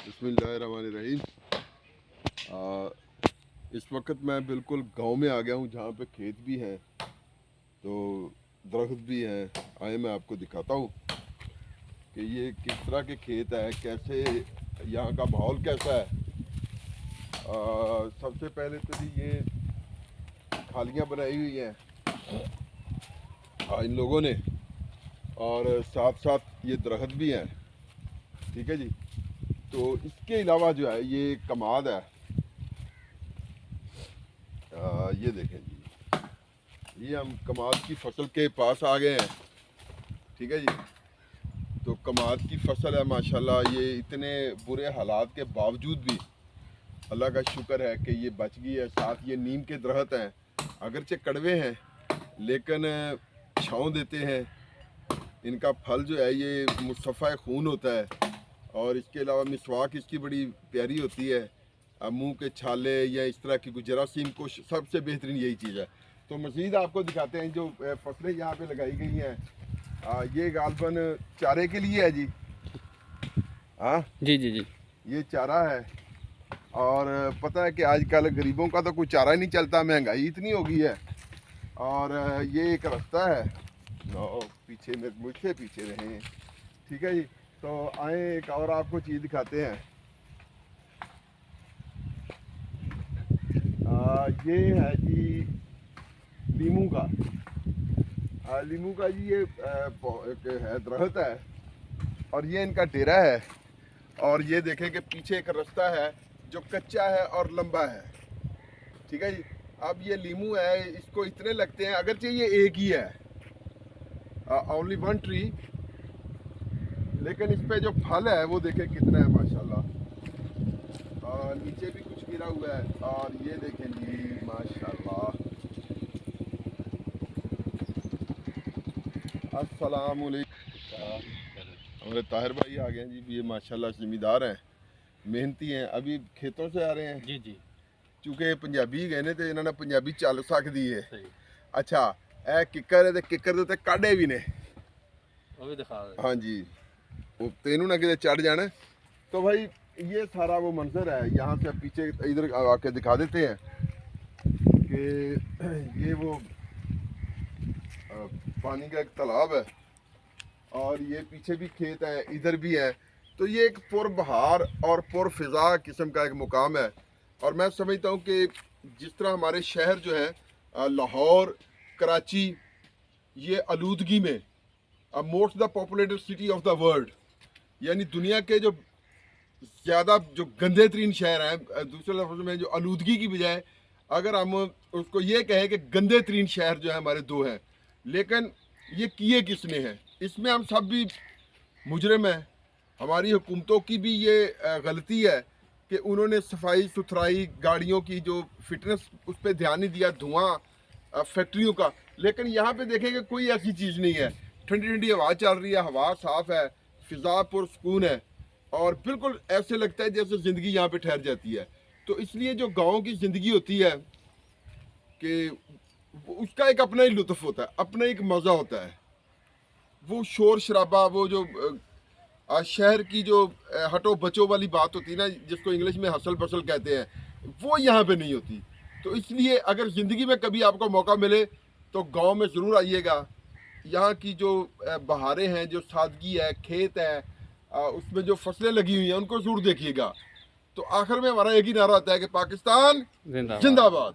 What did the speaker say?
बिस्मिल्लाहिर्रहमानिर्रहीम। इस वक्त मैं बिल्कुल गांव में आ गया हूँ जहाँ पे खेत भी हैं तो दरख्त भी हैं। आए मैं आपको दिखाता हूँ कि ये किस तरह के खेत है, कैसे यहाँ का माहौल कैसा है। सबसे पहले तो जी ये खालियाँ बनाई हुई हैं इन लोगों ने, और साथ साथ ये दरख्त भी हैं। ठीक है जी। तो इसके अलावा जो है ये कमाद है। ये देखें जी, ये हम कमाद की फसल के पास आ गए हैं। ठीक है जी। तो कमाद की फसल है माशाल्लाह, ये इतने बुरे हालात के बावजूद भी अल्लाह का शुक्र है कि ये बच गई है। साथ ये नीम के दरख्त हैं, अगरचे कड़वे हैं लेकिन छाँव देते हैं। इनका फल जो है ये मुसफ़ा खून होता है, और इसके अलावा मिसवाक इसकी बड़ी प्यारी होती है। मुंह के छाले या इस तरह की कुछ जरासीम को सबसे बेहतरीन यही चीज़ है। तो मज़ीद आपको दिखाते हैं जो फसलें यहाँ पे लगाई गई हैं। ये गालबन चारे के लिए है जी। हाँ जी जी जी। ये चारा है, और पता है कि आजकल गरीबों का तो कोई चारा ही नहीं चलता, महंगाई इतनी हो गई है। और ये एक रास्ता है, पीछे में मुझसे पीछे रहें। ठीक है जी। तो आए एक और आपको चीज़ दिखाते हैं। ये है जी लीमू का। लीमू का जी ये एक है दरख्त है, और ये इनका डेरा है। और ये देखें कि पीछे एक रास्ता है जो कच्चा है और लंबा है। ठीक है जी। अब ये लीमू है, इसको इतने लगते हैं, अगरचे ये एक ही है, ओनली वन ट्री, लेकिन इस पे जो फल है वो देखें कितना है माशाल्लाह। नीचे भी कुछ गिरा हुआ है, और ये देखें जी माशाल्लाह। अस्सलाम वालेकुम। हमारे ताहिर भाई आ गए हैं जी। ये माशाल्लाह ज़मींदार हैं, मेहनती हैं, अभी खेतों से आ रहे हैं। जी जी। चूँकि पंजाबी गए ने तो इन्होंने पंजाबी चल सकती है। सही। अच्छा ए किकर है ते किकर दे उत्ते काढ़े भी ने। वो भी दिखा दे। हाँ जी, वो तेनू ना किते चढ़ जाना। तो भाई ये सारा वो मंजर है। यहाँ से पीछे इधर आके दिखा देते हैं कि ये वो पानी का एक तालाब है, और ये पीछे भी खेत है, इधर भी है। तो ये एक पुरबहार और पुरफिजा किस्म का एक मुकाम है। और मैं समझता हूँ कि जिस तरह हमारे शहर जो है लाहौर, कराची, ये आलूदगी में most the populated city of the world, यानी दुनिया के जो ज़्यादा जो गंदे तरीन शहर हैं, दूसरे लफ्ज़ में जो आलूदगी की बजाय अगर हम उसको ये कहें कि गंदे तरीन शहर जो है हमारे दो हैं, लेकिन ये किए किसने हैं? इसमें हम सब भी मुजरिम हैं। हमारी हुकूमतों की भी ये गलती है कि उन्होंने सफाई सुथराई, गाड़ियों की जो फिटनेस, उस पर ध्यान नहीं दिया, धुआं फैक्ट्रियों का। लेकिन यहाँ पे देखेंगे कोई ऐसी चीज़ नहीं है, ठंडी ठंडी हवा चल रही है, हवा साफ़ है, फ़िज़ा पुरसकून है, और बिल्कुल ऐसे लगता है जैसे ज़िंदगी यहाँ पे ठहर जाती है। तो इसलिए जो गाँव की ज़िंदगी होती है कि उसका एक अपना ही लुत्फ़ होता है, अपना एक मज़ा होता है। वो शोर शराबा, वो जो शहर की जो हटो बचो वाली बात होती है ना, जिसको इंग्लिश में हसल पसल कहते हैं, वो यहाँ पे नहीं होती। तो इसलिए अगर ज़िंदगी में कभी आपको मौका मिले तो गांव में ज़रूर आइएगा। यहाँ की जो बहारें हैं, जो सादगी है, खेत है, उसमें जो फसलें लगी हुई हैं, उनको ज़रूर देखिएगा। तो आखिर में हमारा एक ही नारा आता है कि पाकिस्तान जिंदाबाद। जिंदाबाद।